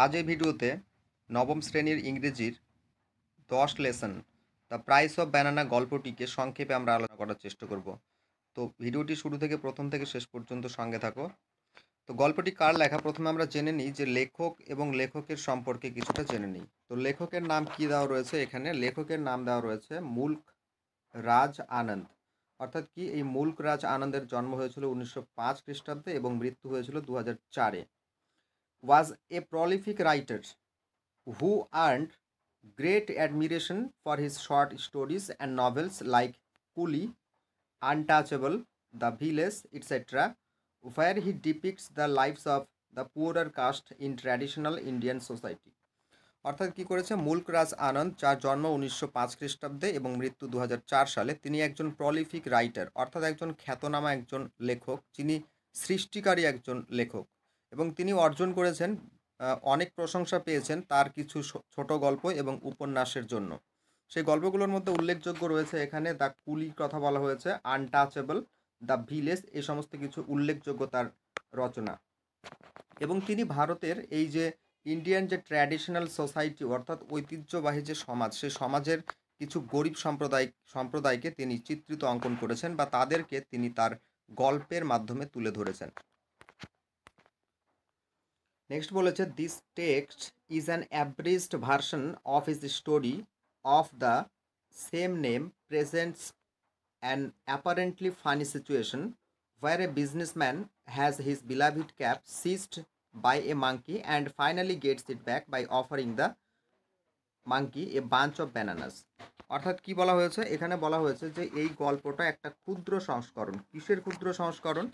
আজ এই ভিডিওতে নবম শ্রেণীর ইংরেজির 10 lesson the price of banana গল্পটিকে সংক্ষেপে আমরা আলোচনা করার চেষ্টা করব। তো ভিডিওটি শুরু থেকে প্রথম থেকে শেষ পর্যন্ত সঙ্গে থাকো। তো গল্পটি কার লেখা প্রথমে আমরা জেনে নিই যে লেখক এবং লেখকের সম্পর্কে কিছুটা জেনে নিই। তো লেখকের নাম কি দেওয়া রয়েছে এখানে? লেখকের নাম দেওয়া রয়েছে মুল্ক রাজ আনন্দ। অর্থাৎ কি এই মুল্ক রাজ আনন্দের জন্ম হয়েছিল 1905 খ্রিস্টাব্দে এবং মৃত্যু হয়েছিল 2004-এ। Was a prolific writer who earned great admiration for his short stories and novels like Coolie, Untouchable, The Village, etc., where he depicts the lives of the poorer caste in traditional Indian society. অর্থাৎ কী করেছে মুল্ক রাজ আনন্দ, যার জন্ম 1905 খ্রিস্টাব্দে এবং মৃত্যু 2004 সালে। তিনি একজন প্রলিফিক রাইটার অর্থাৎ একজন খ্যাতনামা একজন লেখক, যিনি সৃষ্টিকারী একজন লেখক, এবং তিনি অর্জন করেছেন অনেক প্রশংসা পেয়েছেন তার কিছু ছোট গল্প এবং উপন্যাসের জন্য। সেই গল্পগুলোর মধ্যে উল্লেখযোগ্য রয়েছে এখানে দ্য কুলি কথা বলা হয়েছে, আনটাচেবল, দ্য ভিলেজ, এই সমস্ত কিছু উল্লেখযোগ্য তার রচনা। এবং তিনি ভারতের এই যে ইন্ডিয়ান যে ট্র্যাডিশনাল সোসাইটি অর্থাৎ ঐতিহ্যবাহী যে সমাজ, সেই সমাজের কিছু গরিব সম্প্রদায়কে তিনি চিত্রিত অঙ্কন করেছেন বা তাদেরকে তিনি তার গল্পের মাধ্যমে তুলে ধরেছেন। নেক্সট বলেছে this text is an অ্যাব্রিজড version of his story of the same name presents an apparently funny situation where a businessman has his beloved cap seized by a monkey and finally gets it back by offering the monkey a bunch of bananas. অর্থাৎ কি বলা হয়েছে এখানে? বলা হয়েছে যে এই গল্পটা একটা ক্ষুদ্র সংস্করণ। কিসের ক্ষুদ্র সংস্করণ?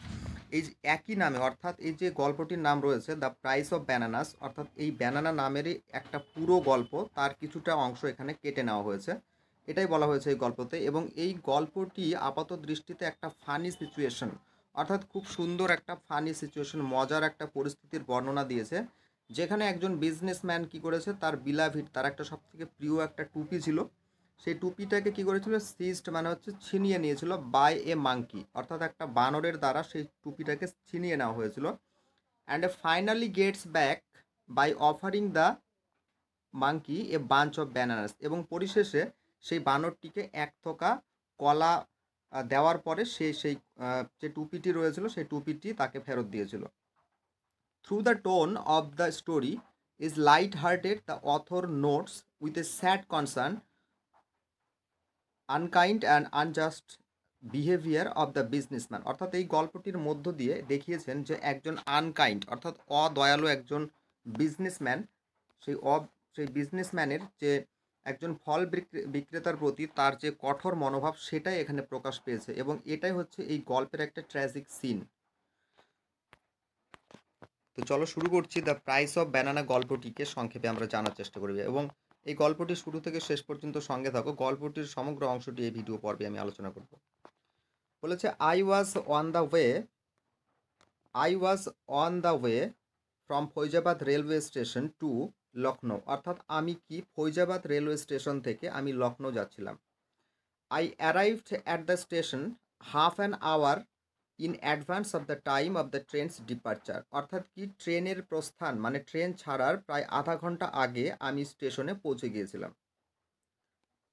এই যে একই নামে, অর্থাৎ এই যে গল্পটির নাম রয়েছে দ্য প্রাইস অফ ব্যানানাস, অর্থাৎ এই ব্যানানা নামেরই একটা পুরো গল্প, তার কিছুটা অংশ এখানে কেটে নেওয়া হয়েছে, এটাই বলা হয়েছে এই গল্পতে। এবং এই গল্পটি আপাত দৃষ্টিতে একটা ফানি সিচুয়েশন, অর্থাৎ খুব সুন্দর একটা ফানি সিচুয়েশন, মজার একটা পরিস্থিতির বর্ণনা দিয়েছে, যেখানে একজন বিজনেসম্যান কি করেছে, তার বিলাভিড, তার একটা সবথেকে প্রিয় একটা টুপি ছিল, সেই টুপিটাকে কি করেছিল, সিজড মানে হচ্ছে ছিনিয়ে নিয়েছিল, বাই এ মাঙ্কি, অর্থাৎ একটা বানরের দ্বারা সেই টুপিটাকে ছিনিয়ে নেওয়া হয়েছিল। And finally gets back by offering the monkey a bunch of bananas, এবং পরিশেষে সেই বানরটিকে এক থোকা কলা দেওয়ার পরে সেই যে টুপিটি রয়েছিল সেই টুপিটি তাকে ফেরত দিয়েছিল। Through the tone of the story is light hearted, the author notes with a sad concern unkind and unjust behaviour of the businessman. অর্থাৎ এই গল্পটির মধ্য দিয়ে দেখিয়েছেন যে একজন আনকাইন্ড অর্থাৎ অদয়ালু একজন বিজনেসম্যান, সেই বিজনেসম্যানের যে একজন ফল বিক্রেতার প্রতি তার যে কঠোর মনোভাব, সেটাই এখানে প্রকাশ পেয়েছে, এবং এটাই হচ্ছে এই গল্পের একটা ট্র্যাজিক সিন। তো চলো শুরু করছি দ্য প্রাইস অফ ব্যানানা গল্পটিকে সংক্ষেপে আমরা জানার চেষ্টা করি, এবং এই গল্পটি শুরু থেকে শেষ পর্যন্ত সঙ্গে থাকো। গল্পটির সমগ্র অংশটি এই ভিডিও পর্বে আমি আলোচনা করব। বলেছে I was on the way from Faizabad railway station to Lucknow, অর্থাৎ আমি কি ফৈজাবাদ রেলওয়ে স্টেশন থেকে আমি লখনৌ যাচ্ছিলাম। I arrived at the station half an hour in advance of the time of the train's departure, অর্থাৎ কি ট্রেনের প্রস্থান মানে ট্রেন ছাড়ার প্রায় আধা ঘন্টা আগে আমি স্টেশনে পৌঁছে গিয়েছিলাম।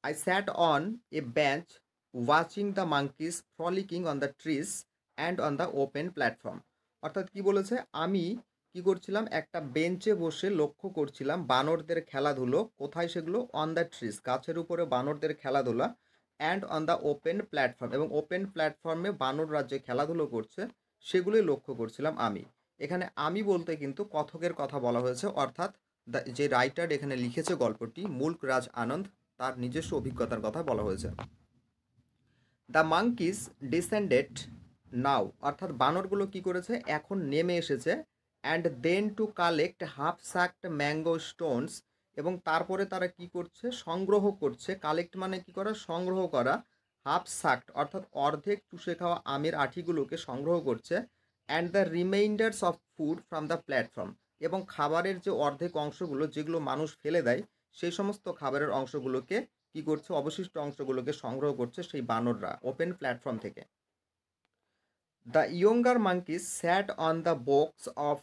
I sat on a bench watching the monkeys frolicking on the trees and on the open platform, অর্থাৎ কি বলেছে, আমি কি করছিলাম, একটা বেঞ্চে বসে লক্ষ্য করছিলাম বানরদের খেলাধুলো। কোথায় সেগুলো? অন দ্য ট্রিজ, গাছের উপরে বানরদের খেলাধুলা, and on the open platform, এবং ওপেন প্ল্যাটফর্মে বানররা যে খেলাধুলো করছে সেগুলোই লক্ষ্য করছিলাম আমি। এখানে আমি বলতে কিন্তু কথকের কথা বলা হয়েছে, অর্থাৎ যে রাইটার এখানে লিখেছে গল্পটি মুল্ক রাজ আনন্দ, তার নিজস্ব অভিজ্ঞতার কথা বলা হয়েছে। দ্য মাঙ্কিস ডিসেন্ডেড নাও, অর্থাৎ বানরগুলো কি করেছে, এখন নেমে এসেছে, and then to collect half sucked mango stones, এবং তারপরে তারা কি করছে, সংগ্রহ করছে। কালেক্ট মানে কি করা, সংগ্রহ করা। হাফ সাকড অর্থাৎ অর্ধেক চুষে খাওয়া আমের আঠিগুলোকে সংগ্রহ করছে। And the reminders of food from the platform, এবং খাবারের যে অর্ধেক অংশগুলো যেগুলো মানুষ ফেলে দেয়, সেই সমস্ত খাবারের অংশগুলোকে কি করছে, অবশিষ্ট অংশগুলোকে সংগ্রহ করছে সেই বানররা ওপেন প্ল্যাটফর্ম থেকে। The younger monkeys sat on the box of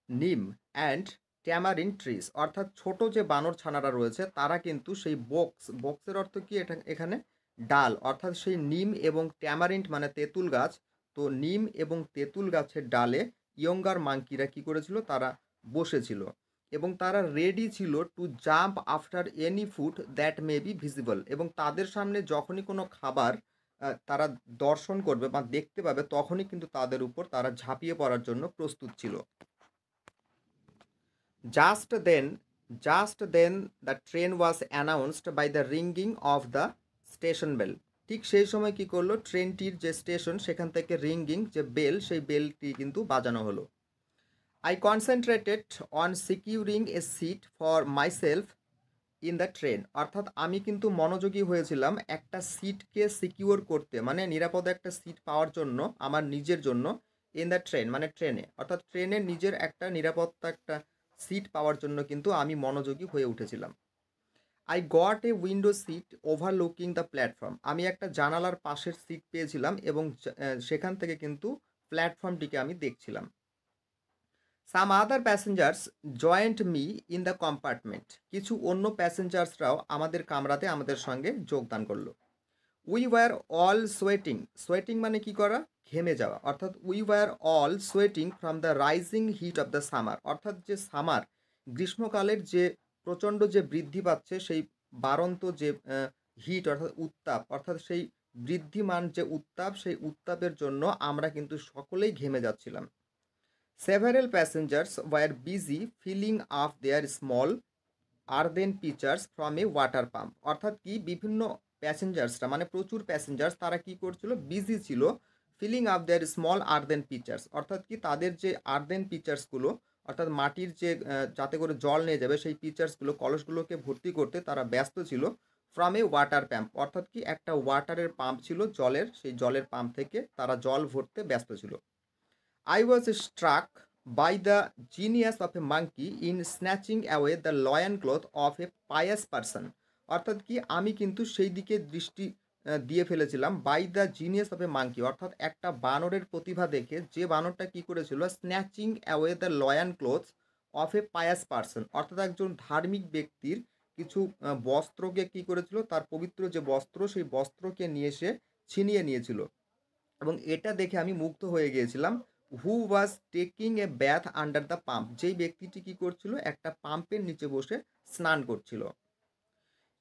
neem and tamarind trees, অর্থাৎ ছোট যে বানর ছানারা রয়েছে তারা কিন্তু সেই বক্সের অর্থ কি এটা এখানে ডাল, অর্থাৎ সেই নিম এবং ট্যামারিন্ট মানে তেঁতুল গাছ, তো নিম এবং তেঁতুল গাছের ডালে ইয়ঙ্গার মাঙ্কিরা কি করেছিল, তারা বসেছিল এবং তারা রেডি ছিল to jump after any food that may be visible, এবং তাদের সামনে যখনই কোনো খাবার তারা দর্শন করবে বা দেখতে পাবে তখনই কিন্তু তাদের উপর তারা ঝাঁপিয়ে পড়ার জন্য প্রস্তুত ছিল। Just then just then the train was announced by the ringing of the station bell. ঠিক সেই সময় কি করলো, ট্রেনটির যে স্টেশন সেখান থেকে রিঙ্গিং যে বেল, সেই বেলটি কিন্তু বাজানো হলো। I concentrated on securing a seat for myself in the train, অর্থাৎ আমি কিন্তু মনোযোগী হয়েছিলাম একটা সিটকে সিকিউর করতে, মানে নিরাপদে একটা সিট পাওয়ার জন্য আমার নিজের জন্য, ইন দ্য ট্রেন মানে ট্রেনে, অর্থাৎ ট্রেনে নিজের একটা নিরাপত্তা একটা সিট পাওয়ার জন্য কিন্তু আমি মনোযোগী হয়ে উঠেছিলাম। I got a window seat overlooking the platform, আমি একটা জানালার পাশের সিট পেয়েছিলাম এবং সেখান থেকে কিন্তু প্ল্যাটফর্মটিকে আমি দেখছিলাম। Some other passengers joined me in the compartment, কিছু অন্য প্যাসেঞ্জার্সরাও আমাদের কামরাতে আমাদের সঙ্গে যোগদান করলো। We were all sweating, sweating মানে কি করা, ঘেমে যাওয়া, অর্থাৎ we were all sweating from the rising heat of the summer, অর্থাৎ যে সামার গ্রীষ্মকালের যে প্রচণ্ড যে বৃদ্ধি পাচ্ছে সেই বাড়ন্ত যে হিট অর্থাৎ উত্তাপ, অর্থাৎ সেই বৃদ্ধিমান যে উত্তাপ, সেই উত্তাপের জন্য আমরা কিন্তু সকলেই ঘেমে যাচ্ছিলাম। Several passengers were busy filling up their small earthen pitchers from a water pump, অর্থাৎ কি বিভিন্ন প্যাসেঞ্জার্সরা মানে প্রচুর প্যাসেঞ্জার্স তারা কি করছিল, বিজি ছিল ফিলিং আপ দেয়ার স্মল আর্দেন পিচার্স, অর্থাৎ কি তাদের যে আর্দেন পিচার্সগুলো অর্থাৎ মাটির যে যাতে করে জল নিয়ে যাবে সেই পিচার্সগুলো কলসগুলোকে ভর্তি করতে তারা ব্যস্ত ছিল। ফ্রম এ ওয়াটার পাম্প, অর্থাৎ কি একটা ওয়াটারের পাম্প ছিল জলের, সেই জলের পাম্প থেকে তারা জল ভরতে ব্যস্ত ছিল। I was struck by the genius of a monkey in snatching away the loincloth of a pious person, অর্থাৎ কি আমি কিন্তু সেই দিকে দৃষ্টি দিয়ে ফেলেছিলাম, by the genius of a monkey, অর্থাৎ একটা বানরের প্রতিভা দেখে, যে বানরটা কি করেছিল, snatching away the loin cloths of a pious person, অর্থাৎ একজন ধার্মিক ব্যক্তির কিছু বস্ত্রকে কি করেছিল, তার পবিত্র যে বস্ত্র সেই বস্ত্রকে নিয়ে এসে ছিনিয়ে নিয়েছিল এবং এটা দেখে আমি মুগ্ধ হয়ে গিয়েছিলাম। Who was taking a bath under the pump, যেই ব্যক্তিটি কি করছিল, একটা পাম্পের নিচে বসে স্নান করছিল।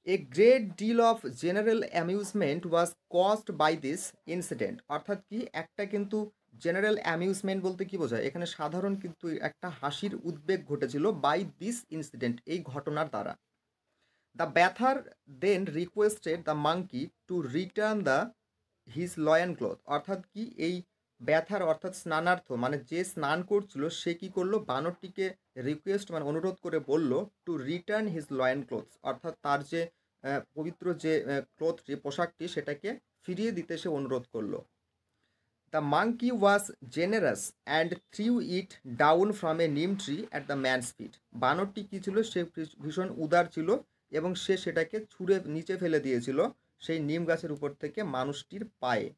A great deal of general amusement was caused by this incident, অর্থাৎ কি একটা কিন্তু জেনারেল অ্যামিউজমেন্ট বলতে কি বোঝায়, এখানে সাধারণ কিন্তু একটা হাসির উদ্বেগ ঘটেছিল বাই দিস ইনসিডেন্ট, এই ঘটনার দ্বারা। The bather then requested the monkey to return the his loin cloth, অর্থাৎ কি এই ব্যথার অর্থাৎ স্নানার্থ মানে যে স্নান করছিল সে কি করলো, বানরটিকে রিকোয়েস্ট মানে অনুরোধ করে বলল টু রিটার্ন হিজ লয়ান ক্লথস, অর্থাৎ তার যে পবিত্র যে ক্লথটি পোশাকটি সেটাকে ফিরিয়ে দিতে সে অনুরোধ করলো। The monkey was generous and threw it down from a neem tree at the man's feet, বানরটি কী ছিল, সে ভীষণ উদার ছিল এবং সে সেটাকে ছুঁড়ে নিচে ফেলে দিয়েছিল সেই নিম গাছের উপর থেকে মানুষটির পায়ে।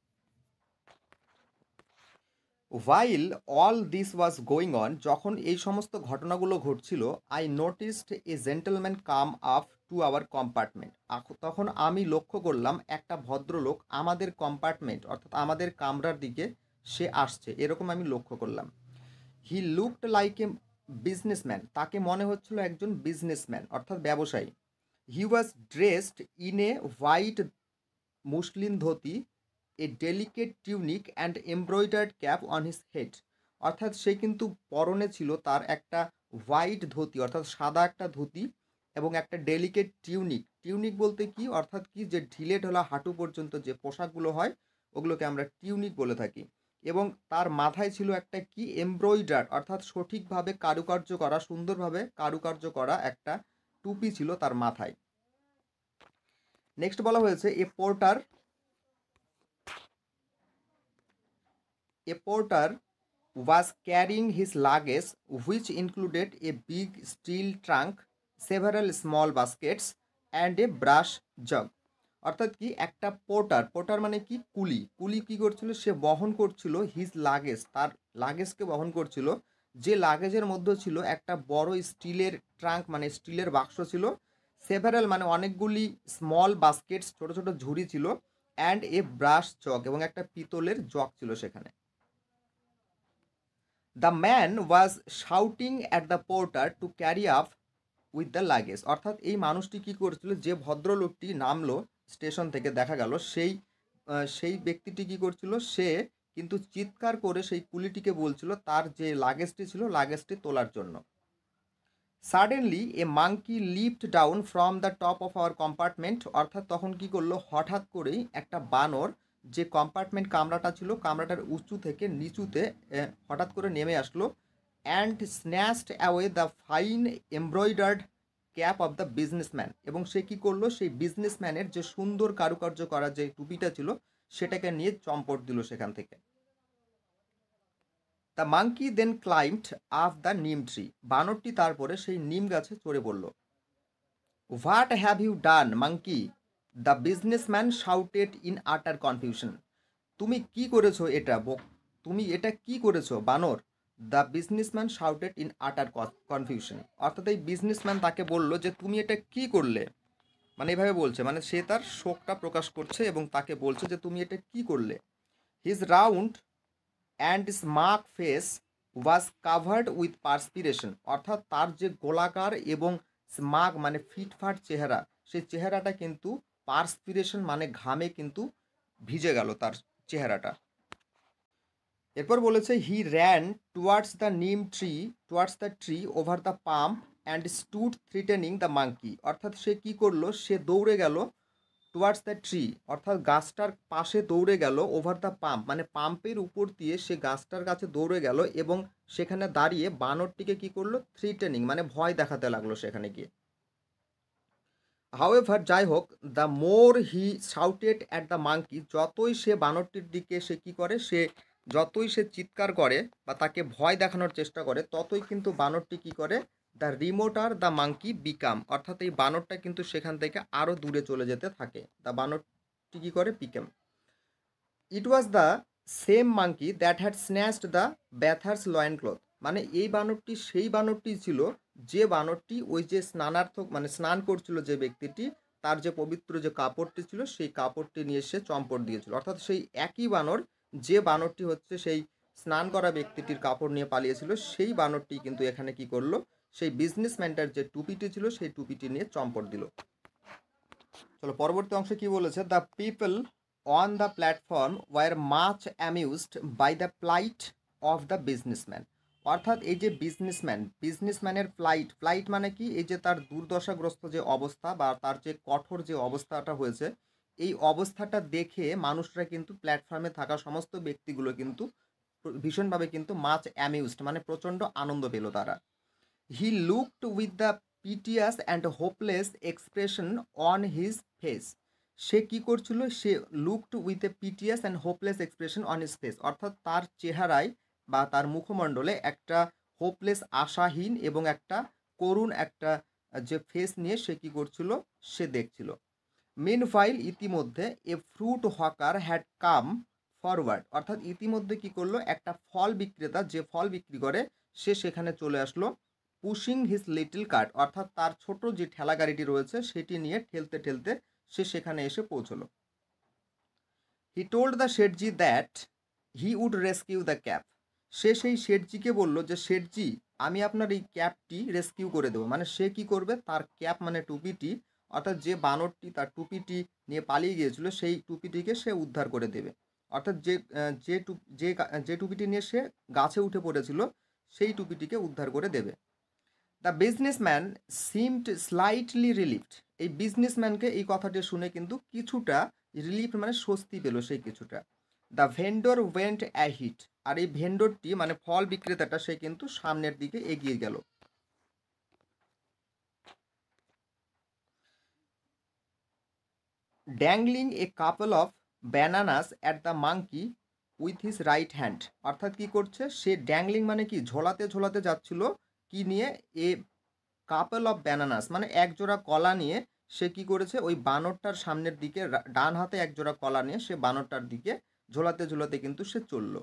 While all this was going on, যখন এই সমস্ত ঘটনাগুলো ঘটছিল, I noticed a gentleman come up to our compartment, তখন আমি লক্ষ্য করলাম একটা ভদ্রলোক আমাদের কম্পার্টমেন্ট অর্থাৎ আমাদের কামরার দিকে সে আসছে, এরকম আমি লক্ষ্য করলাম। He looked like a businessman, তাকে মনে হচ্ছিল একজন বিজনেসম্যান অর্থাৎ ব্যবসায়ী। He was dressed in a white muslin dhoti, a delicate tunic and embroidered cap on his head, অর্থাৎ সে কিন্তু পরনে ছিল তার একটা হোয়াইট ধুতি অর্থাৎ সাদা একটা ধুতি এবং একটা ডেলিকেট টিউনিক, টিউনিক বলতে কি, অর্থাৎ কি যে ঢিলে ঢোলা হাঁটু পর্যন্ত যে পোশাকগুলো হয় ওগুলোকে আমরা টিউনিক বলে থাকি, এবং তার মাথায় ছিল একটা কি এমব্রয়ডার্ড অর্থাৎ সঠিকভাবে কারুকার্য করা, সুন্দরভাবে কারুকার্য করা একটা টুপি ছিল তার মাথায়। নেক্সট বলা হয়েছে A porter was carrying his luggage, which included a big steel trunk, several small baskets, and a brush jug. অর্থাৎ কি একটা পোর্টার মানে কি কুলি কি করছিল, সে বহন করছিল হিজ লাগেজ, তার লাগেজকে বহন করছিল, যে লাগেজের মধ্যে ছিল একটা বড় স্টিলের ট্রাঙ্ক মানে স্টিলের বাক্স ছিল, সেভারাল মানে অনেকগুলি স্মল বাস্কেটস ছোট ছোট ঝুড়ি ছিল, অ্যান্ড এ ব্রাশ জগ এবং একটা পিতলের জগ ছিল সেখানে। The man was shouting at the porter to carry up with the luggage, অর্থাৎ এই মানুষটি কী করছিল, যে ভদ্রলোকটি নামলো স্টেশন থেকে দেখা গেল সেই ব্যক্তিটি কী করছিল, সে কিন্তু চিৎকার করে সেই কুলিটিকে বলছিল তার যে লাগেজটি ছিল লাগেজটি তোলার জন্য। Suddenly A monkey lift down from the top of our compartment, অর্থাৎ তখন কি করলো, হঠাৎ করেই একটা বানর যে কম্পার্টমেন্ট কামরাটা ছিল কামরাটার উঁচু থেকে নিচুতে হঠাৎ করে নেমে আসলো, and snatched away the fine embroidered cap of the businessman, এবং সে কী করলো, সেই বিজনেসম্যানের যে সুন্দর কারুকার্য করা যে টুপিটা ছিল সেটাকে নিয়ে চম্পট দিল সেখান থেকে। The monkey then climbed up the neem tree, বানরটি তারপরে সেই নিম গাছে চড়ে পড়ল। What have you done monkey, the businessman shouted in utter confusion, তুমি কি করেছো এটা তুমি এটা কি করেছো বানর, the businessman shouted in utter confusion, অর্থাৎ এই বিজনেসম্যান তাকে বলল যে তুমি এটা কি করলে, মানে এভাবে বলছে, মানে সে তার শোকটা প্রকাশ করছে এবং তাকে বলছে যে তুমি এটা কি করলে। His round and smart face was covered with perspiration, অর্থাৎ তার যে গোলাকার এবং স্মাগ মানে ফিটফাট চেহারা, সেই চেহারাটা কিন্তু পার্সপিরেশন মানে ঘামে কিন্তু ভিজে গেল তার চেহারাটা। এরপর বলেছে he ran towards the tree over the pump and stood threatening the monkey, অর্থাৎ সে কি করলো, সে দৌড়ে গেল টুয়ার্ডস দ্য ট্রি, অর্থাৎ গাছটার পাশে দৌড়ে গেল, ওভার দ্য পাম্প মানে পাম্পের উপর দিয়ে সে গাছটার কাছে দৌড়ে গেল এবং সেখানে দাঁড়িয়ে বানরটিকে কি করলো, থ্রিটেনিং মানে ভয় দেখাতে লাগলো সেখানে গিয়ে। হাউএভার যাই হোক, the more he shouted at the monkey, যতই সে বানরটির দিকে সে কি করে, যতই সে চিৎকার করে বা তাকে ভয় দেখানোর চেষ্টা করে, ততই কিন্তু বানরটি কি করে, দ্য রিমোটার দ্য মাঙ্কি বিকাম, অর্থাৎ এই বানরটা কিন্তু সেখান থেকে আরও দূরে চলে যেতে থাকে, দ্য বানরটি কী করে, become. It was the same monkey that had snatched the bather's loin cloth, মানে এই বানরটি সেই বানরটি ছিল যে বানরটি ওই যে স্নানার্থক মানে স্নান করছিল যে ব্যক্তিটি, তার যে পবিত্র যে কাপড়টি ছিল সেই কাপড়টি নিয়ে সে চম্পট দিয়েছিল, অর্থাৎ সেই একই বানর যে বানরটি হচ্ছে সেই স্নান করা ব্যক্তিটির কাপড় নিয়ে পালিয়েছিল, সেই বানরটি কিন্তু এখানে কি করলো, সেই বিজনেসম্যানটার যে টুপিটি ছিল সেই টুপিটি নিয়ে চম্পট দিল। চলো পরবর্তী অংশে কি বলেছে, the people on the platform were much amused by the plight of the businessman, অর্থাৎ এই যে বিজনেসম্যানের প্লাইট মানে কি, এই যে তার দুর্দশাগ্রস্ত যে অবস্থা বা তার যে কঠোর যে অবস্থাটা হয়েছে, এই অবস্থাটা দেখে মানুষরা কিন্তু প্ল্যাটফর্মে থাকা সমস্ত ব্যক্তিগুলো কিন্তু ভীষণভাবে কিন্তু মাচ অ্যামিউজড মানে প্রচণ্ড আনন্দ পেল তারা। He looked with the piteous and hopeless expression on his face, সে কী করছিল, সে looked with a piteous and hopeless expression on his face, অর্থাৎ তার চেহারায় বা তার মুখমণ্ডলে একটা হোপলেস আশাহীন এবং একটা করুণ একটা যে ফেস নিয়ে সে কী করছিল, সে দেখছিল। মিনফাইল ইতিমধ্যে a fruit hawker had come forward, অর্থাৎ ইতিমধ্যে কি করলো, একটা ফল বিক্রেতা যে ফল বিক্রি করে সে সেখানে চলে আসলো, পুশিং হিজ লিটল কার্ট, অর্থাৎ তার ছোট যে ঠেলা গাড়িটি রয়েছে সেটি নিয়ে ঠেলতে ঠেলতে সে সেখানে এসে পৌঁছলো। He told the Sethji that he would rescue the cap, সে সেই শেঠজিকে বলল যে শেঠজি আমি আপনার এই ক্যাপটি রেস্কিউ করে দেবো, মানে সে কি করবে, তার ক্যাপ মানে টুপিটি, অর্থাৎ যে বানরটি তার টুপিটি নিয়ে পালিয়ে গিয়েছিল সেই টুপিটিকে সে উদ্ধার করে দেবে, অর্থাৎ যে টুপিটি নিয়ে সে গাছে উঠে পড়েছিল সেই টুপিটিকে উদ্ধার করে দেবে। The businessman seemed slightly relieved, এই বিজনেসম্যানকে এই কথাটি শুনে কিন্তু কিছুটা রিলিফ মানে স্বস্তি পেল সেই কিছুটা। দ্য ভেন্ডর ওয়েন্ট অ্যাহিট, আর এই ভেন্ডরটি মানে ফল বিক্রেতাটা সে কিন্তু সামনের দিকে এগিয়ে গেল। Dangling A couple of bananas at the monkey with his right hand, অর্থাৎ কি করছে, সে ড্যাংলিং মানে কি ঝোলাতে ঝোলাতে যাচ্ছিল কি নিয়ে, এ কাপল অফ ব্যানানাস মানে এক জোড়া কলা নিয়ে সে কি করেছে, ওই বানরটার সামনের দিকে ডান হাতে এক জোড়া কলা নিয়ে সে বানরটার দিকে ঝোলাতে ঝোলাতে কিন্তু সে চলল।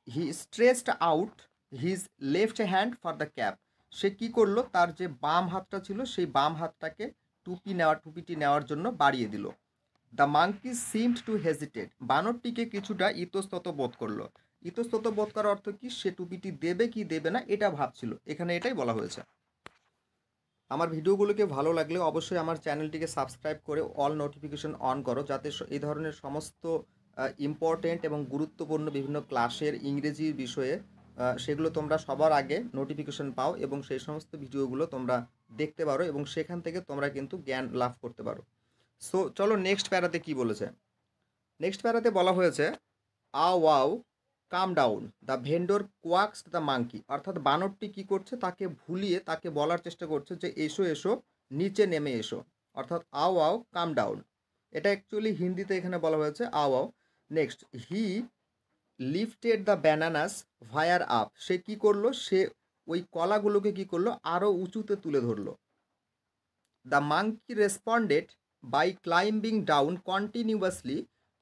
He stretched out his left hand for the cap, সে কী করলো, তার যে বাম হাতটা ছিল সেই বাম হাতটাকে টুপিটি নেওয়ার জন্য বাড়িয়ে দিল। The monkey seemed to hesitate, বানরটিকে কিছুটা ইতস্তত বোধ করলো। ইতস্তত বোধ করার অর্থ কি, সে টুপিটি দেবে কি দেবে না এটা ভাবছিল, এখানে এটাই বলা হয়েছে। আমার ভিডিওগুলোকে ভালো লাগলে অবশ্যই আমার চ্যানেলটিকে সাবস্ক্রাইব করে অল নোটিফিকেশন অন করো, যাতে এই ধরনের সমস্ত ইম্পর্টেন্ট এবং গুরুত্বপূর্ণ বিভিন্ন ক্লাসের ইংরেজির বিষয়ে সেগুলো তোমরা সবার আগে নোটিফিকেশন পাও এবং সেই সমস্ত ভিডিওগুলো তোমরা দেখতে পারো এবং সেখান থেকে তোমরা কিন্তু জ্ঞান লাভ করতে পারো। সো চলো নেক্সট প্যারাতে কি বলেছে। নেক্সট প্যারাতে বলা হয়েছে wow come down, the vendor coaxes the monkey, অর্থাৎ বানরটি কি করছে, তাকে ভুলিয়ে তাকে বলার চেষ্টা করছে যে এসো এসো নিচে নেমে এসো, অর্থাৎ ওয়াও কাম ডাউন। এটা অ্যাকচুয়ালি হিন্দিতে এখানে বলা হয়েছে ওয়াও। Next, he lifted the bananas higher up, সে কি করলো, সে ওই কলাগুলোকে কি করলো, আরও উঁচুতে তুলে ধরলো। The monkey responded by climbing down continuously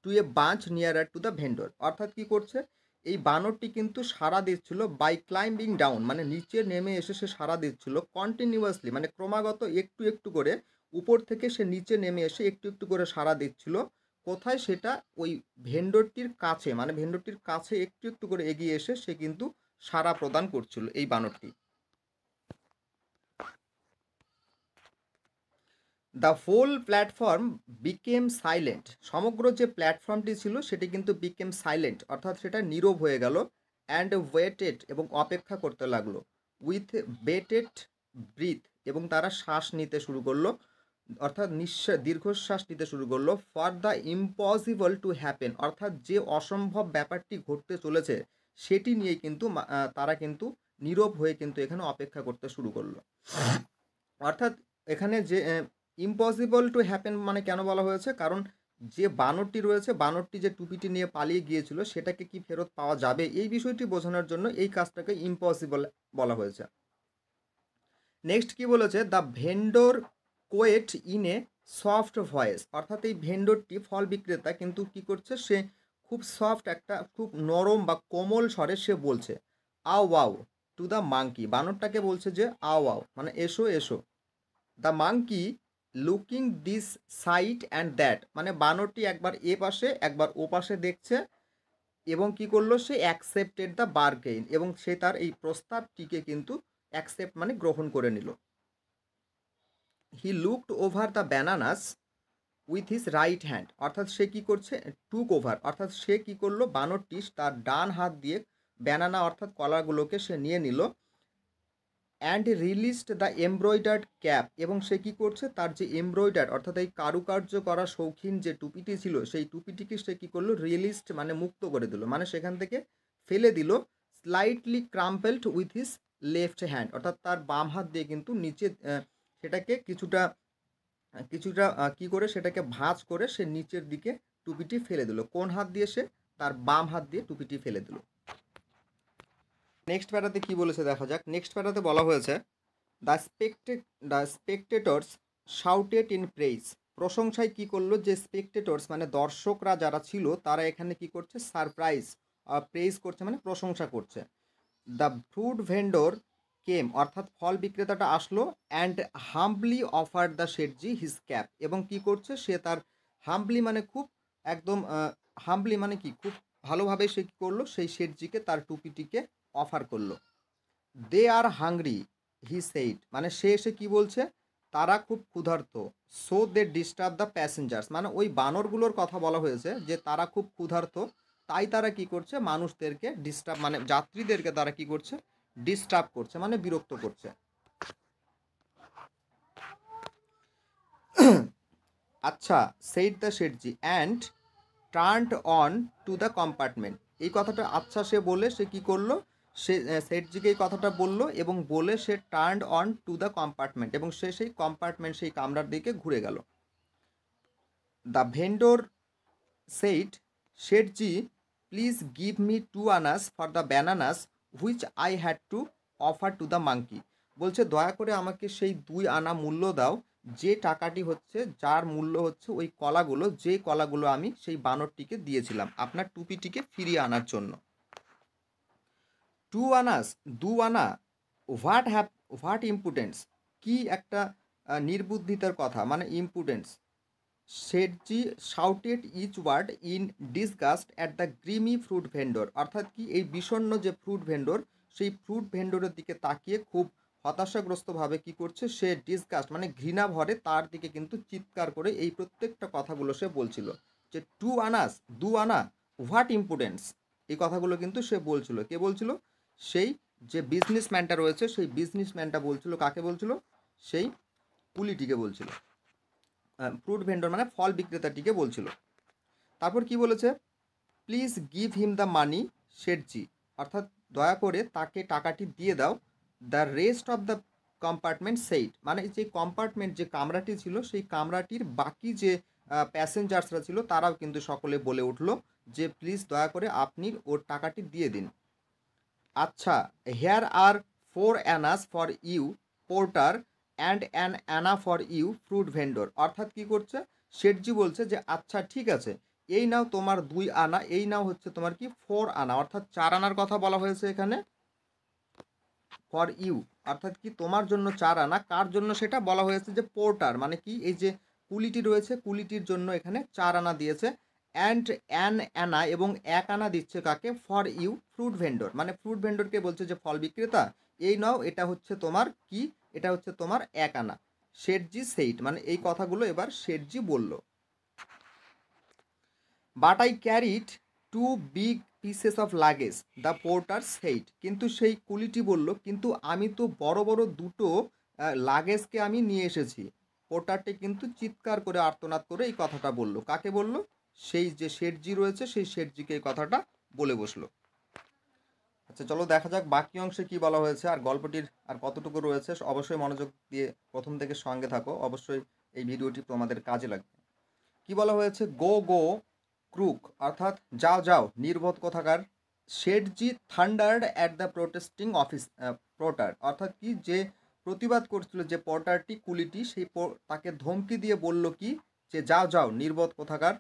to a bunch nearer to the vendor, অর্থাৎ কি করছে, এই বানরটি কিন্তু সাড়া দিচ্ছিল বাই ক্লাইম্বিং ডাউন, মানে নিচে নেমে এসে সে সাড়া দিচ্ছিল কন্টিনিউয়াসলি, মানে ক্রমাগত একটু একটু করে উপর থেকে সে নিচে নেমে এসে একটু একটু করে সাড়া দিচ্ছিল। কোথায়, সেটা ওই ভেন্ডরটির কাছে, মানে ভেন্ডরটির কাছে একটু একটু করে এগিয়ে এসে সে কিন্তু সাড়া প্রদান করছিল এই বানরটি। The whole platform became silent, সমগ্র যে প্ল্যাটফর্মটি ছিল সেটি কিন্তু বিকেম সাইলেন্ট, অর্থাৎ সেটা নীরব হয়ে গেল। অ্যান্ড ওয়েটেড, এবং অপেক্ষা করতে লাগলো। উইথ বেটেড ব্রিথ, এবং তারা শ্বাস নিতে শুরু করলো, অর্থাৎ দীর্ঘশ্বাস নিতে শুরু করলো। For the impossible to happen, অর্থাৎ যে অসম্ভব ব্যাপারটি ঘটতে চলেছে সেটি নিয়ে কিন্তু তারা কিন্তু নীরব হয়ে কিন্তু এখানে অপেক্ষা করতে শুরু করলো। অর্থাৎ এখানে যে ইম্পসিবল টু হ্যাপেন মানে কেন বলা হয়েছে, কারণ যে বানরটি রয়েছে, বানরটি যে টুপিটি নিয়ে পালিয়ে গিয়েছিল সেটাকে কি ফেরত পাওয়া যাবে, এই বিষয়টি বোঝানোর জন্য এই কাজটাকে ইম্পসিবল বলা হয়েছে। নেক্সট কি বলেছে, the vendor quiet in a soft voice, অর্থাৎ এই ভেন্ডরটি ফল বিক্রেতা কিন্তু কি করছে, সে খুব সফট, একটা খুব নরম বা কোমল স্বরে সে বলছে ওয়াও টু দ্য মাঙ্কি, বানরটাকে বলছে যে ওয়াও মানে এসো এসো। The monkey looking this side and that, মানে বানরটি একবার এ পাশে একবার ও পাশে দেখছে এবং কি করলো, সে অ্যাকসেপ্টেড দ্য বার্গেইন, এবং সে তার এই প্রস্তাবটিকে কিন্তু অ্যাকসেপ্ট মানে গ্রহণ করে নিল। He looked over the bananas with his right hand, অর্থাৎ সে কি করছে, টুক ওভার, অর্থাৎ সে কি করলো, বানরটি তার ডান হাত দিয়ে ব্যানানা অর্থাৎ কলাগুলোকে সে নিয়ে নিল। And released the embroidered cap, এবং সে কী করছে, তার যে এমব্রয়ডার অর্থাৎ এই কারুকার্য করা শৌখিন যে টুপিটি ছিল সেই টুপিটিকে সে কী করলো, রিলিজড মানে মুক্ত করে দিল, মানে সেখান থেকে ফেলে দিল। Slightly crumpled with his left hand, অর্থাৎ তার বাম হাত দিয়ে কিন্তু নিচে সেটাকে কিছুটা কী করে সেটাকে ভাঁজ করে সে নিচের দিকে টুপিটি ফেলে দিল। কোন হাত দিয়ে, সে তার বাম হাত দিয়ে টুপিটি ফেলে দিল। নেক্সট প্যারাতে কি বলেছে দেখা যাক। নেক্সট প্যারাতে বলা হয়েছে the spectators shouted in praise, প্রশংসায় কি করলো, যে স্পেকটেটর্স মানে দর্শকরা যারা ছিল তারা এখানে কি করছে, সারপ্রাইজ প্রেইজ করছে মানে প্রশংসা করছে। দ্য ফ্রুট ভেন্ডর কেম, অর্থাৎ ফল বিক্রেতাটা আসলো। And Hanbali offer the শেঠজি his cap, এবং কি করছে, সে তার হাম্বলি মানে খুব একদম হাম্বলি মানে কি খুব ভালোভাবে সে কী করলো, সেই শেঠজিকে তার টুপিটিকে অফার করলো। দে আর হাংরি হি সেইড, মানে সে এসে কী বলছে, তারা খুব ক্ষুধার্ত। So they disturb the passengers, মানে ওই বানরগুলোর কথা বলা হয়েছে যে তারা খুব ক্ষুধার্ত, তাই তারা কি করছে, মানুষদেরকে ডিস্টার্ব মানে যাত্রীদেরকে তারা কি করছে, ডিস্টার্ব করছে মানে বিরক্ত করছে। আচ্ছা, said the শেঠজি and turned on to the compartment, এই কথাটা আচ্ছা সে বলে সে কি করলো, সে শেঠজিকে এই কথাটা বললো এবং বলে সে turned on to the compartment, এবং সে সেই কম্পার্টমেন্ট সেই কামরার দিকে ঘুরে গেল। The vendor said Sethji please give me 2 annas for the bananas which I had to offer to the monkey, বলছে দয়া করে আমাকে সেই 2 আনা মূল্য দাও, যে টাকাটি হচ্ছে, যার মূল্য হচ্ছে ওই কলাগুলো, যে কলাগুলো আমি সেই বানরটিকে দিয়েছিলাম আপনার টুপিটিকে ফিরিয়ে আনার জন্য। টু আনাস, দু আনা, হোয়াট ইম্পুটেন্স, কি একটা নির্বুদ্ধিতার কথা, মানে impudence. Sethji shouted each word in disgust at the grimy fruit vendor, অর্থাৎ কি এই বিষণ্ণ যে ফ্রুট ভেন্ডর, সেই ফ্রুট ভেন্ডরের দিকে তাকিয়ে খুব হতাশাগ্রস্তভাবে কি করছে, সে ডিসগাস্ট মানে ঘৃণা ভরে তার দিকে কিন্তু চিৎকার করে এই প্রত্যেকটা কথাগুলো সে বলছিল, যে টু আনাস, দু আনা, হোয়াট ইম্পুটেন্স, এই কথাগুলো কিন্তু সে বলছিল। কে বলছিল? সেই যে বিজনেসম্যানটা রয়েছে, সেই বিজনেসম্যানটা বলছিল। কাকে বলছিল? সেই কুলিটিকে বলছিল। ফ্রুট ভেন্ডর মানে ফল বিক্রেতাটিকে বলছিল। তারপর কি বলেছে? Please give him the money Sethji, অর্থাৎ দয়া করে তাকে টাকাটি দিয়ে দাও। The rest of the compartment said, মানে যে কম্পার্টমেন্ট যে কামরাটি ছিল, সেই কামরাটির বাকি যে প্যাসেঞ্জার্সরা ছিল তারাও কিন্তু সকলে বলে উঠলো যে প্লিজ দয়া করে আপনি ওর টাকাটি দিয়ে দিন। আচ্ছা, here are 4 annas for you porter and an anna for you fruit vendor, অর্থাৎ কি করছে, শেঠজি বলছে যে আচ্ছা ঠিক আছে, এই নাও তোমার 2 আনা, এই নাও হচ্ছে তোমার কি 4 আনা, অর্থাৎ 4 আনার কথা বলা হয়েছে এখানে, ফর ইউ, অর্থাৎ কি তোমার জন্য 4 আনা। কার জন্য সেটা বলা হয়েছে? যে পোর্টার, মানে কি এই যে কুলিটি রয়েছে, কুলিটির জন্য এখানে 4 আনা দিয়েছে। অ্যান্ড অ্যান অ্যানা, এবং 1 আনা দিচ্ছে কাকে? ফর ইউ ফ্রুট ভেন্ডর, মানে ফ্রুট ভেন্ডরকে বলছে যে ফল বিক্রেতা, এই নাও, এটা হচ্ছে তোমার কি, এটা হচ্ছে তোমার 1 আনা। শেঠজি সেইট, মানে এই কথাগুলো এবার শেঠজি বলল। But I carried 2 big pieces of luggage, the porter said, কিন্তু সেই কুলিটি বলল কিন্তু আমি তো বড় বড় দুটো লাগেজকে আমি নিয়ে এসেছি। পোর্টারটি কিন্তু চিৎকার করে আর্তনাদ করে এই কথাটা বলল। কাকে বলল? সেই যে শেঠজি রয়েছে, সেই শেঠজিকে এই কথাটা বলে বসলো। আচ্ছা চলো দেখা যাক বাকি অংশে কি বলা হয়েছে, আর গল্পটির আর কতটুকু রয়েছে। অবশ্যই মনোযোগ দিয়ে প্রথম থেকে সঙ্গে থাকো, অবশ্যই এই ভিডিওটি তোমাদের কাজে লাগবে। কি বলা হয়েছে? গো গো ক্রুক, অর্থাৎ যাও যাও নির্বোধ কোথাকার। Sethji thundered at the protesting office porter, অর্থাৎ কি যে প্রতিবাদ করছিল যে পোর্টারটি, কুলিটি, সেই তাকে ধমকি দিয়ে বলল কি, যে যাও যাও নির্বোধ কোথাকার।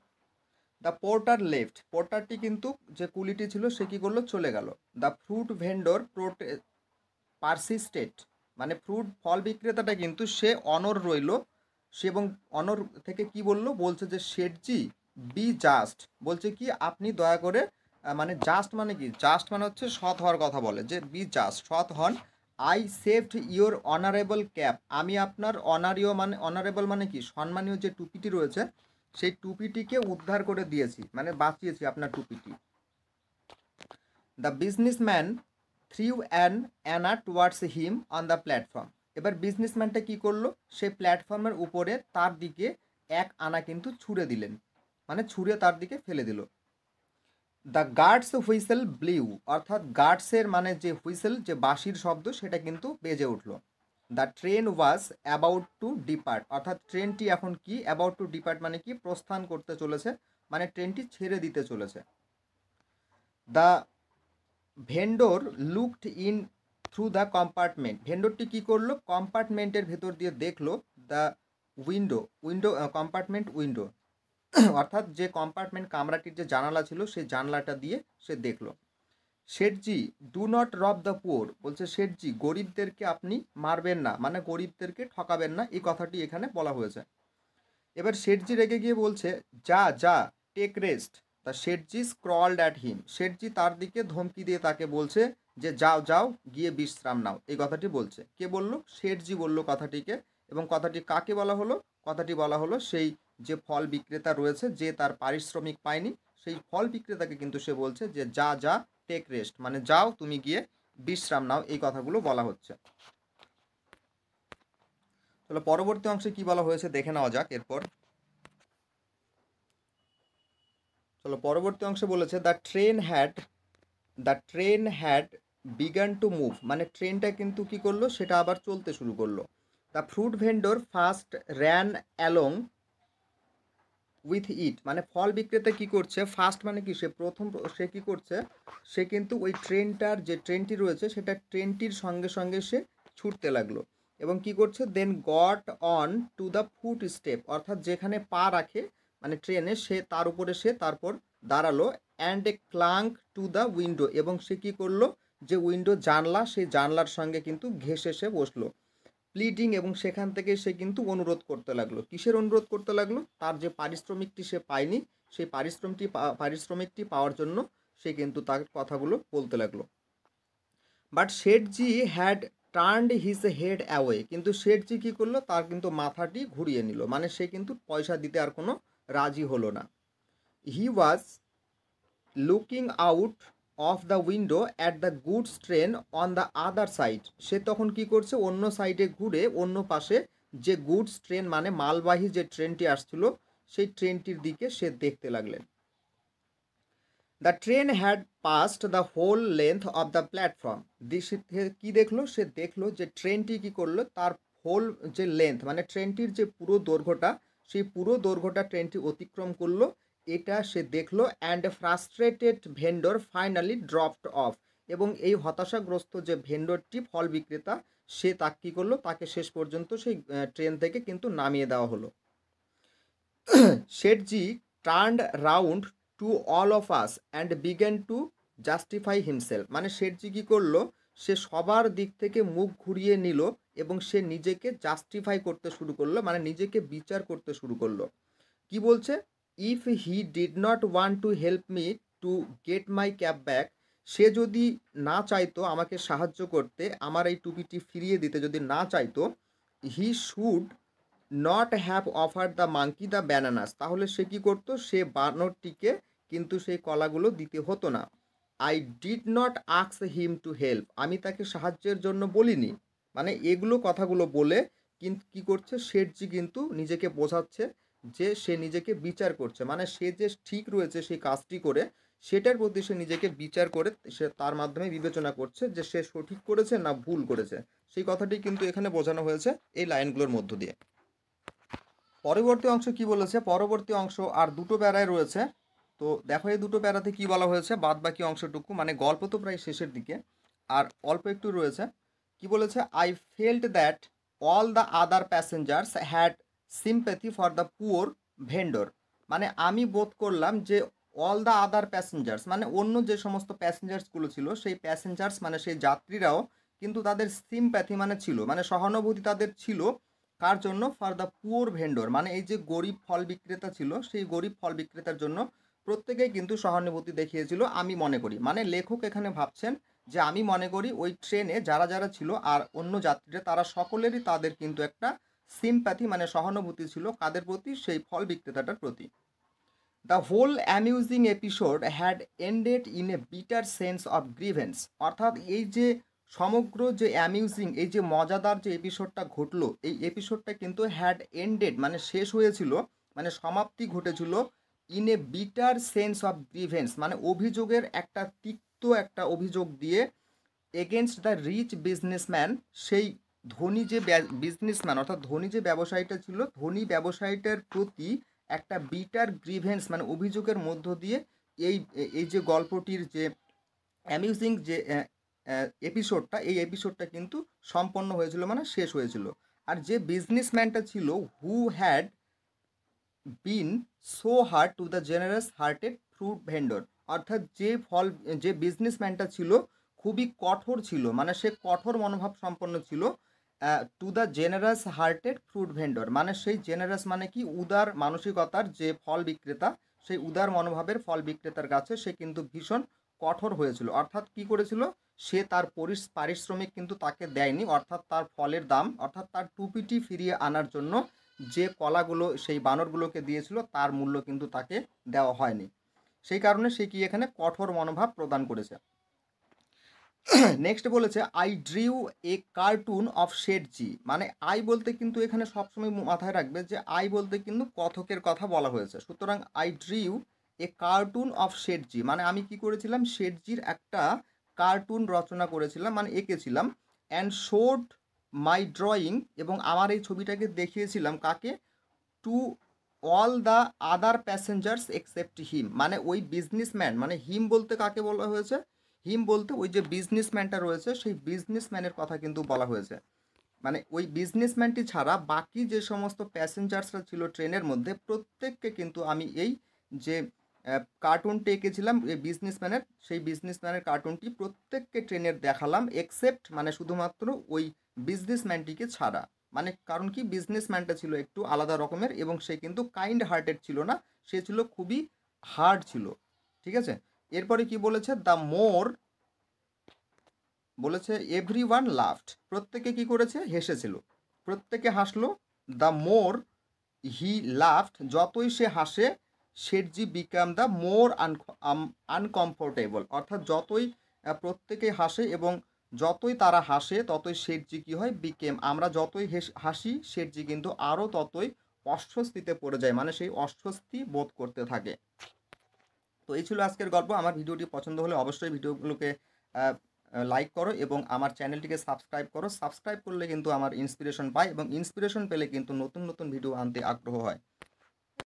দ্য পোর্টার লেফট, পোর্টারটি কিন্তু যে কুলিটি ছিল সে কি করলো? চলে গেল। দ্য ফ্রুট ভেন্ডর পারসিস্টেড, মানে ফল বিক্রেতাটা কিন্তু সে অনর রইল। সে এবং অনর থেকে কি বলল? বলছে যে শেঠজি বি জাস্ট, বলছে কি আপনি দয়া করে মানে জাস্ট মানে কি? জাস্ট মানে হচ্ছে সৎ হওয়ার কথা বলে, যে বি জাস্ট, সৎ হন। I saved your honourable cap, আমি আপনার অনারীয় মানে অনারেবল মানে কি? সম্মানীয় যে টুপিটি রয়েছে, সেই টুপিটিকে উদ্ধার করে দিয়েছি, মানে বাঁচিয়েছি আপনার টুপিটি। The businessman threw an anna towards him on the platform, এবার বিজনেসম্যানটা কি করলো? সে প্ল্যাটফর্মের উপরে তার দিকে 1 আনা কিন্তু ছুঁড়ে দিলেন, মানে ছুঁড়ে তার দিকে ফেলে দিল। দ্য গার্ডস হুইসেল ব্লিউ, অর্থাৎ গার্ডসের মানে যে হুইসেল, যে বাঁশির শব্দ, সেটা কিন্তু বেজে উঠলো। The train was about to depart, অর্থাৎ ট্রেনটি এখন কি? অ্যাবাউট টু ডিপার্ট মানে কি? প্রস্থান করতে চলেছে, মানে ট্রেনটি ছেড়ে দিতে চলেছে। The vendor looked in through the compartment, ভেন্ডরটি কি করলো? কম্পার্টমেন্টের ভেতর দিয়ে দেখলো। দ্য উইন্ডো কম্পার্টমেন্ট উইন্ডো, অর্থাৎ যে কম্পার্টমেন্ট কামরাটির যে জানালা ছিল, সেই জানলাটা দিয়ে সে দেখলো। শেঠজি ডু নট রব দ্য পুয়ার, বলছে শেঠজি গরিবদেরকে আপনি মারবেন না, মানে গরিবদেরকে ঠকাবেন না, এই কথাটি এখানে বলা হয়েছে। এবার শেঠজি রেগে গিয়ে বলছে যা যা টেক রেস্ট। তা শেঠজি স্ক্রলড অ্যাট হিম, শেঠজি তার দিকে ধমকি দিয়ে তাকে বলছে যে যাও যাও গিয়ে বিশ্রাম নাও, এই কথাটি বলছে। কে বলল? শেঠজি বলল কথাটিকে। এবং কথাটি কাকে বলা হলো? কথাটি বলা হলো সেই যে ফল বিক্রেতা রয়েছে, যে তার পারিশ্রমিক পায়নি, সেই ফল বিক্রেতাকে কিন্তু সে বলছে যে যা যা টেক রেস্ট, মানে যাও তুমি গিয়ে বিশ্রাম নাও, এই কথাগুলো বলা হচ্ছে। তাহলে পরবর্তী অংশে কি বলা হয়েছে দেখে নেওয়া যাক এরপর। চলো পরবর্তী অংশে বলেছে the train had began to move, মানে ট্রেনটা কিন্তু কি করলো? সেটা আবার চলতে শুরু করলো। The fruit vendor first ran along with it, মানে ফল বিক্রেতা কি করছে? ফার্স্ট মানে কি? সে কি করছে? সে কিন্তু ওই ট্রেনটার যে ট্রেনটি রয়েছে, সেটা ট্রেনটির সঙ্গে সঙ্গে সে ছুটতে লাগলো। এবং কি করছে? Then got on to the foot step, অর্থাৎ যেখানে পা রাখে মানে ট্রেনে, সে তার উপরে সে তারপর দাঁড়ালো। And a clank to the window, এবং সে কি করলো? যে উইন্ডো জানলা, সেই জানলার সঙ্গে কিন্তু ঘেঁষে সে বসলো। প্লিডিং, এবং সেখান থেকে সে কিন্তু অনুরোধ করতে লাগলো। কিসের অনুরোধ করতে লাগলো? তার যে পারিশ্রমিকটি সে পায়নি, সেই পারিশ্রমিকটি পাওয়ার জন্য সে কিন্তু তার কথাগুলো বলতে লাগলো। But শেঠজি had turned his head away, কিন্তু শেঠজি কী করলো? তার কিন্তু মাথাটি ঘুরিয়ে নিল, মানে সে কিন্তু পয়সা দিতে আর কোনো রাজি হলো না। He was looking out of the window at the goods train on the other side. সে তখন কি করছে? অন্য সাইডে ঘুরে অন্য পাশে যে গুডস ট্রেন, মানে মালবাহী যে ট্রেনটি আসছিল, সেই ট্রেনটির দিকে সে দেখতে লাগলেন। The train had passed the whole length of the platform. কি দেখলো? সে দেখলো যে ট্রেনটি কি করলো? তার হোল যে লেন্থ, মানে ট্রেনটির যে পুরো দৈর্ঘ্যটা, সেই পুরো দৈর্ঘ্যটা ট্রেনটি অতিক্রম করলো, এটা সে দেখলো। And frustrated vendor finally dropped of, এবং এই হতাশাগ্রস্ত যে ভেন্ডরটি, ফল বিক্রেতা, সে তাকে কী করলো? তাকে শেষ পর্যন্ত সেই ট্রেন থেকে কিন্তু নামিয়ে দেওয়া হলো। Sethji turned round to all of us and began to justify himself, মানে শেঠজি কী করলো? সে সবার দিক থেকে মুখ ঘুরিয়ে নিল এবং সে নিজেকে জাস্টিফাই করতে শুরু করলো, মানে নিজেকে বিচার করতে শুরু করলো। কি বলছে? If he did not want to help me to get my cab back, সে যদি না চাইতো আমাকে সাহায্য করতে, আমার এই টুপিটি ফিরিয়ে দিতে যদি না চাইতো, he should not have offer the monkey the bananas, তাহলে সে কী করতো? সে বানরটিকে কিন্তু সেই কলাগুলো দিতে হতো না। I did not ask him to help, আমি তাকে সাহায্যের জন্য বলিনি। মানে এগুলো কথাগুলো বলে কিন্তু কী করছে? শেঠজি কিন্তু নিজেকে বোঝাচ্ছে যে সে নিজেকে বিচার করছে, মানে সে যে ঠিক রয়েছে সেই কাজটি করে, সেটার প্রতি সে নিজেকে বিচার করে সে তার মাধ্যমে বিবেচনা করছে যে সে সঠিক করেছে না ভুল করেছে। সেই কথাটি কিন্তু এখানে বোঝানো হয়েছে এই লাইনগুলোর মধ্য দিয়ে। পরবর্তী অংশ কি বলেছে? পরবর্তী অংশ আর দুটো প্যারায় রয়েছে। তো দেখো এই দুটো প্যারাতে কি বলা হয়েছে, বাদ বাকি অংশটুকু, মানে গল্প তো প্রায় শেষের দিকে আর অল্প একটু রয়েছে। কি বলেছে? I felt that all the other passengers had sympathy for the poor vendor, মানে আমি বোধ করলাম যে অল দ্য আদার প্যাসেঞ্জার্স, মানে অন্য যে সমস্ত প্যাসেঞ্জার্সগুলো ছিল, সেই প্যাসেঞ্জার্স মানে সেই যাত্রীরাও কিন্তু তাদের সিম্প্যাথি মানে ছিল, মানে সহানুভূতি তাদের ছিল। কার জন্য? ফর দ্য পুওর ভেন্ডর, মানে এই যে গরিব ফল বিক্রেতা ছিল, সেই গরিব ফল বিক্রেতার জন্য প্রত্যেকেই কিন্তু সহানুভূতি দেখিয়েছিল আমি মনে করি। মানে লেখক এখানে ভাবছেন যে আমি মনে করি ওই ট্রেনে যারা যারা ছিল আর অন্য যাত্রীরা, তারা সকলেরই তাদের কিন্তু একটা সিম্প্যাথি মানে সহানুভূতি ছিল কাদের প্রতি? সেই ফল বিক্রেতাটার প্রতি। The whole amusing episode had ended in a bitter sense of grievance, অর্থাৎ এই যে সমগ্র যে অ্যামিউজিং, এই যে মজাদার যে এপিসোডটা ঘটলো, এই এপিসোডটা কিন্তু হ্যাড এন্ডেড মানে শেষ হয়েছিল, মানে সমাপ্তি ঘটেছিল in a bitter sense of grievance, মানে অভিযোগের একটা তিক্ত একটা অভিযোগ দিয়ে, এগেনস্ট দ্য রিচ বিজনেসম্যান, সেই ধনী যে বিজনেসম্যান অর্থাৎ ধনী যে ব্যবসায়ীটা ছিল, ধনী ব্যবসায়ীটার প্রতি একটা বিটার গ্রিভেন্স মানে অভিযোগের মধ্য দিয়ে এই এই যে গল্পটির যে অ্যামিউজিং যে এপিসোডটা, এই এপিসোডটা কিন্তু সম্পন্ন হয়েছিল, মানে শেষ হয়েছিল। আর যে বিজনেসম্যানটা ছিল, who had been so hard to the generous hearted fruit vendor, অর্থাৎ যে বিজনেসম্যানটা ছিল খুবই কঠোর ছিল, মানে সে কঠোর মনোভাব সম্পন্ন ছিল। To the generous hearted fruit vendor, মানে সেই জেনারাস মানে কি? উদার মানসিকতার যে ফল বিক্রেতা, সেই উদার মনোভাবের ফল বিক্রেতার কাছে সে কিন্তু ভীষণ কঠোর হয়েছিল। অর্থাৎ কি করেছিল? সে তার পারিশ্রমিক কিন্তু তাকে দেয়নি, অর্থাৎ তার ফলের দাম অর্থাৎ তার টুপিটি ফিরিয়ে আনার জন্য যে কলাগুলো সেই বানরগুলোকে দিয়েছিল তার মূল্য কিন্তু তাকে দেওয়া হয়নি। সেই কারণে সে কি এখানে কঠোর মনোভাব প্রদান করেছে। নেক্সট বলেছে I drew a cartoon of Sethji, মানে আই বলতে কিন্তু এখানে সবসময় মাথায় রাখবে যে আই বলতে কিন্তু কথকের কথা বলা হয়েছে। সুতরাং I drew a cartoon of Sethji, মানে আমি কি করেছিলাম? শেঠজির একটা কার্টুন রচনা করেছিলাম, মানে এঁকেছিলাম। অ্যান্ড শোড মাই ড্রয়িং, এবং আমার এই ছবিটাকে দেখিয়েছিলাম কাকে? To all the other passengers except him, মানে ওই বিজনেসম্যান, মানে হিম বলতে কাকে বলা হয়েছে? হিম বলতে ওই যে বিজনেসম্যানটা রয়েছে, সেই বিজনেসম্যানের কথা কিন্তু বলা হয়েছে। মানে ওই বিজনেসম্যানটি ছাড়া বাকি যে সমস্ত প্যাসেঞ্জার্সরা ছিল ট্রেনের মধ্যে, প্রত্যেককে কিন্তু আমি এই যে কার্টুনটি এঁকেছিলাম এই বিজনেসম্যানের, সেই বিজনেসম্যানের কার্টুনটি প্রত্যেককে ট্রেনের দেখালাম এক্সেপ্ট মানে শুধুমাত্র ওই বিজনেসম্যানটিকে ছাড়া। মানে কারণ কি বিজনেসম্যানটা ছিল একটু আলাদা রকমের এবং সে কিন্তু কাইন্ড হার্টেড ছিল না, সে ছিল খুবই হার্ড ছিল। ঠিক আছে, এরপরে কি বলেছে, দ্য মোর বলেছে এভরিওয়ান লাফড, প্রত্যেকে কি করেছে, হেসেছিল, প্রত্যেকে হাসলো। দ্য মোর হি লাফড, যতই সে হাসে, শেঠজি বিকাম দ্য মোর আনকমফোর্টেবল, অর্থাৎ যতই প্রত্যেকে হাসে এবং যতই তারা হাসে ততই শেঠজি কী হয়, বিকেম, আমরা যতই হাসি শেঠজি কিন্তু আরও ততই অস্বস্তিতে পড়ে যায়, মানে সেই অস্বস্তি বোধ করতে থাকে। তো এই ছিল আজকের গল্প। আমার ভিডিওটি পছন্দ হলে অবশ্যই ভিডিওগুলোকে লাইক করো এবং আমার চ্যানেলটিকে সাবস্ক্রাইব করো। সাবস্ক্রাইব করলে কিন্তু আমার ইন্সপিরেশন পাই এবং ইন্সপিরেশন পেলে কিন্তু নতুন নতুন ভিডিও আনতে আগ্রহ হয়।